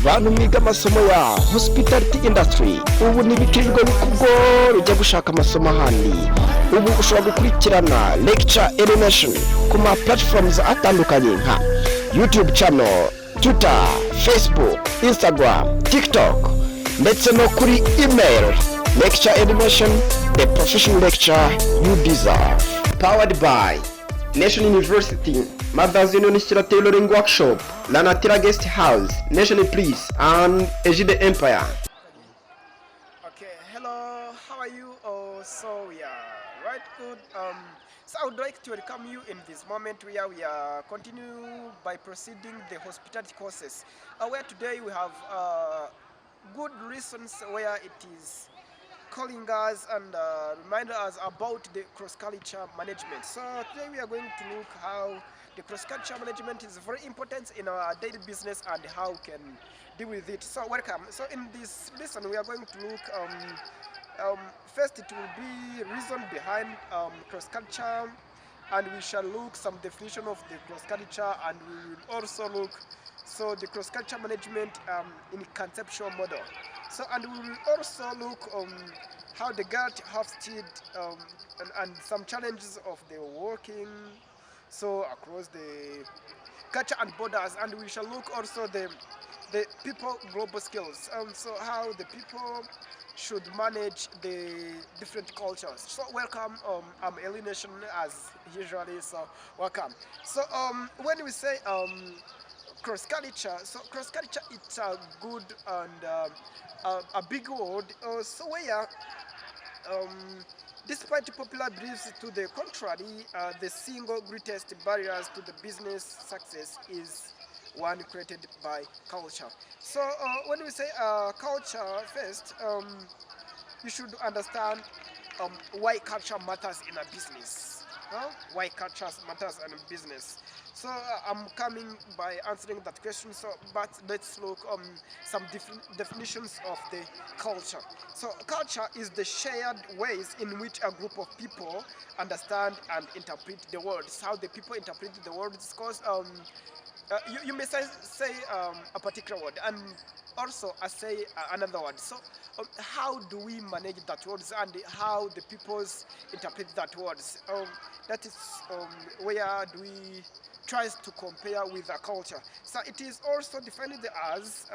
bantu mwiga amasomo ya hospitality industry, ubu ntibikijwe bikugora ujya gushaka amasomo ahandi. Ubu ushobora gukurikirana lecture animation ku ma platforms atandukanye nka YouTube channel, Twitter, Facebook, Instagram, TikTok ndetse no kuri email. Lecture animation, the professional lecture you deserve. Powered by National University, Mothers Union Tailoring Workshop, Lanatira Guest House, National Police, and Ejide Empire. Okay, hello, how are you? So yeah, right, good. So I would like to welcome you in this moment where we are continue by proceeding the hospitality courses. Where today we have good reasons where it is calling us and remind us about the cross-culture management. So today we are going to look how the cross-culture management is very important in our daily business and how we can deal with it. So welcome. So in this lesson we are going to look first it will be reason behind cross-culture, and we shall look some definition of the cross-culture, and we will also look the cross-culture management in conceptual model. So and we will also look how the gut have steered and some challenges of the working across the culture and borders, and we shall look also the people global skills, so how the people should manage the different cultures. So welcome, I'm Elie Nation as usually, so welcome. So when we say cross culture, so cross culture it's a good and a big word, so where despite popular beliefs to the contrary, the single greatest barriers to the business success is one created by culture. So when we say culture first, you should understand why culture matters in a business. Why culture matters in a business. So I'm coming by answering that question. So, but let's look some different definitions of the culture. So, culture is the shared ways in which a group of people understand and interpret the world. It's how the people interpret the world. Because you may say a particular word, and also I say another word. So how do we manage that words and how the peoples interpret that words? That is where do we tries to compare with a culture. So it is also defined as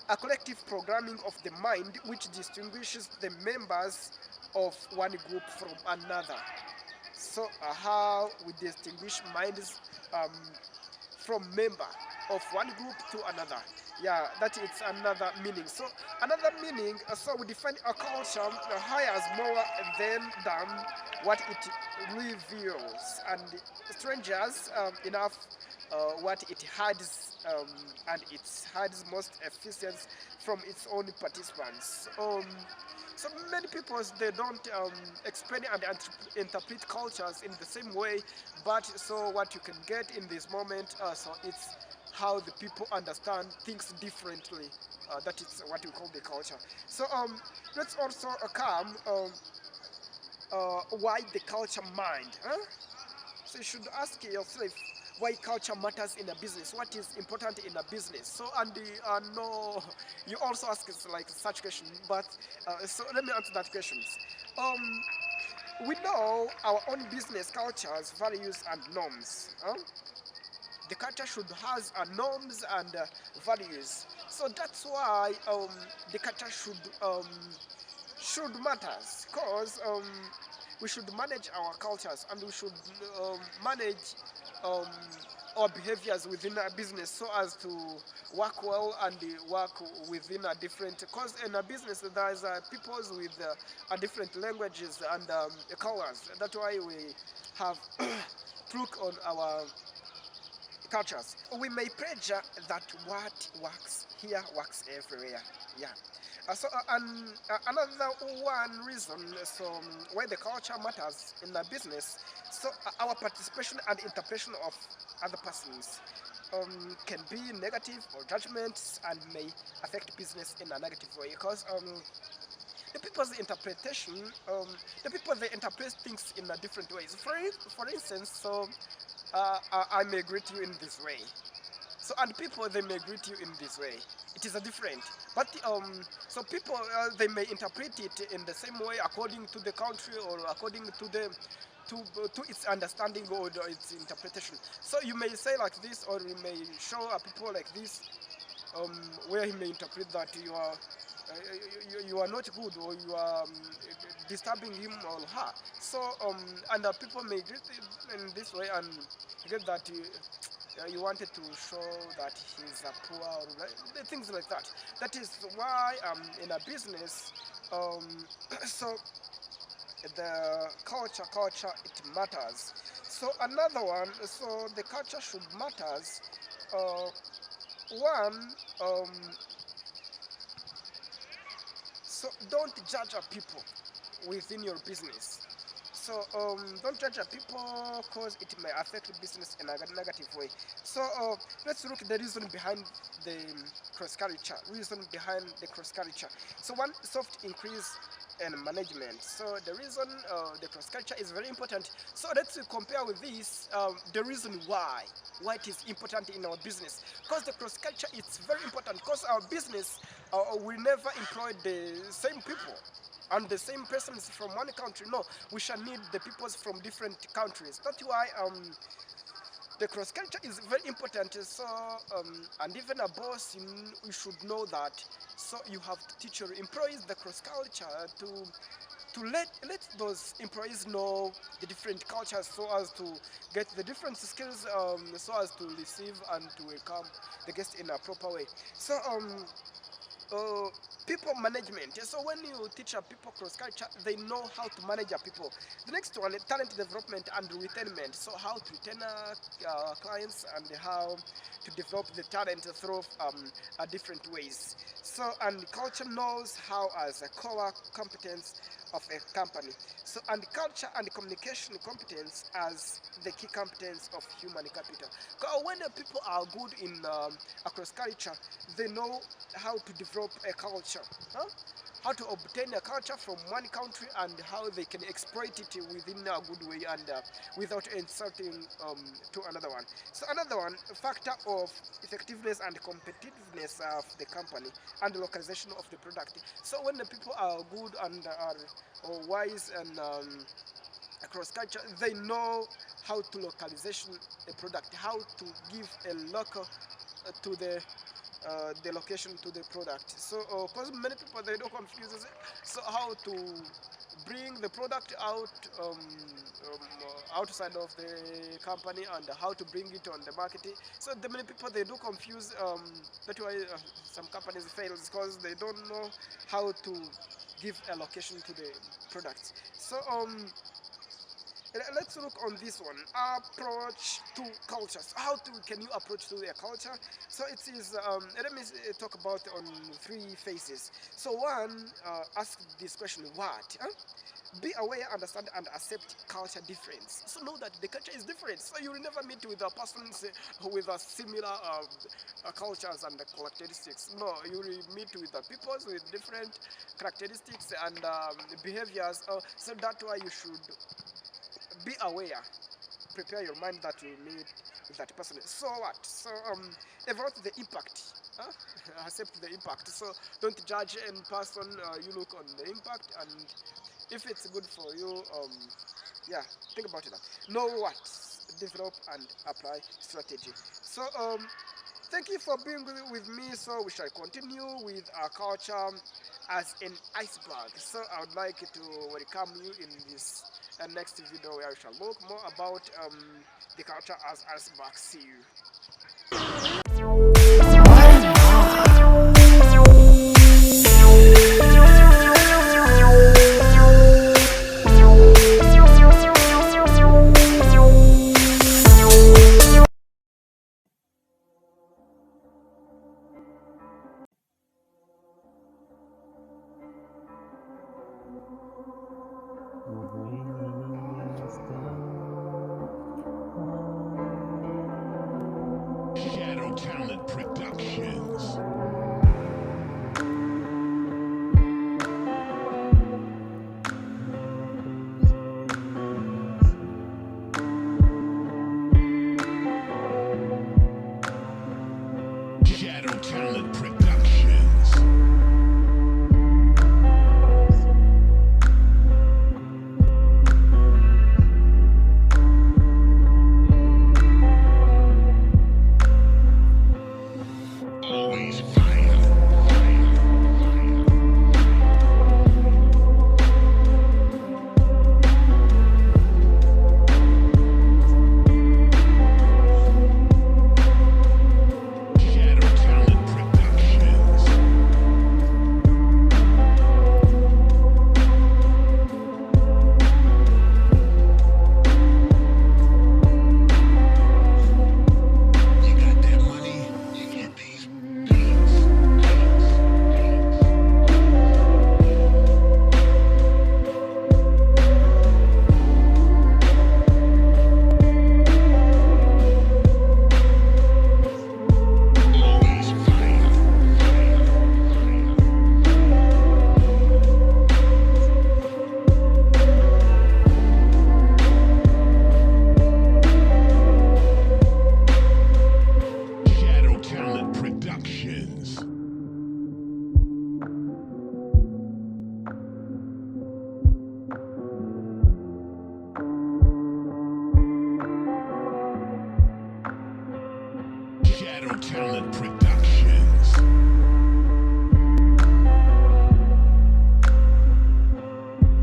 a collective programming of the mind which distinguishes the members of one group from another. So how we distinguish minds from member of one group to another. Yeah, that is another meaning. So another meaning, so we define a culture hires more than what it reveals, and strangers enough what it hides, and it hides most efficient from its own participants. So many people they don't explain and interpret cultures in the same way, but so what you can get in this moment, so it's how the people understand things differently. That is what we call the culture. So let's also come why the culture mind. So you should ask yourself why culture matters in a business. What is important in a business? So and no, you also ask like such question. But so let me answer that questions. We know our own business cultures, values, and norms. The culture should has norms and values. So that's why the culture should matters, because we should manage our cultures and we should manage our behaviors within a business so as to work well and work within a different, because in a business there's peoples with different languages and colors. That's why we have look on our cultures. We may pressure that what works here works everywhere. Yeah. Another one reason why the culture matters in the business, so our participation and interpretation of other persons can be negative or judgments and may affect business in a negative way, because the people's interpretation, the people they interpret things in a different ways. For instance, so I may greet you in this way. So and people they may greet you in this way. It is a different, but so people they may interpret it in the same way according to the country or according to the to its understanding or its interpretation. So you may say like this, or you may show a people like this, where he may interpret that you are not good or you are disturbing him or her. So and people may greet it in this way and get that you wanted to show that he's a poor or things like that. That is why in a business, so the culture it matters. So another one, so the culture should matters. Uh, one, so don't judge a people within your business. So don't judge a people because it may affect the business in a negative way. So let's look at the reason behind the cross culture. Reason behind the cross culture. So one, soft increase in management. So the reason the cross culture is very important. So let's compare with this the reason why it is important in our business. Because the cross culture is very important because our business will never employ the same people and the same persons from one country. No, we shall need the peoples from different countries. That's why the cross culture is very important. So and even a boss, you should know that. So you have to teach your employees the cross culture to let those employees know the different cultures so as to get the different skills, so as to receive and to welcome the guest in a proper way. So uh, people management. So when you teach a people cross culture, they know how to manage a people. The next one, talent development and retention. So how to retain clients and how to develop the talent through different ways. So and culture knows how as a core competence of a company. So and culture and communication competence as the key competence of human capital. 'Cause when the people are good in across culture, they know how to develop a culture, how to obtain a culture from one country and how they can exploit it within a good way and without insulting to another one. So another one, factor of effectiveness and competitiveness of the company and the localization of the product. So when the people are good and are wise and across culture, they know how to localization a product, how to give a local to the location to the product. So because many people they don't confuse it. So how to bring the product out outside of the company and how to bring it on the market. So the many people they do confuse. That's why some companies fail because they don't know how to give a location to the products. So let's look on this one, approach to cultures. How can you approach to a culture? So it is let me talk about on three phases. So one, ask this question, what, be aware, understand and accept culture difference. So know that the culture is different, so you will never meet with a person with a similar cultures and characteristics. No, you will meet with the peoples with different characteristics and behaviors. So that's why you should be aware, prepare your mind that you meet with that person. So what? So evaluate the impact. Accept the impact. So don't judge any person. You look on the impact, and if it's good for you, yeah, think about it. Know what, develop and apply strategy. So thank you for being with me. So we shall continue with our culture as an iceberg. So I would like to welcome you in this next video where we shall look more about the culture as iceberg. See you. Shadow Zero talent production.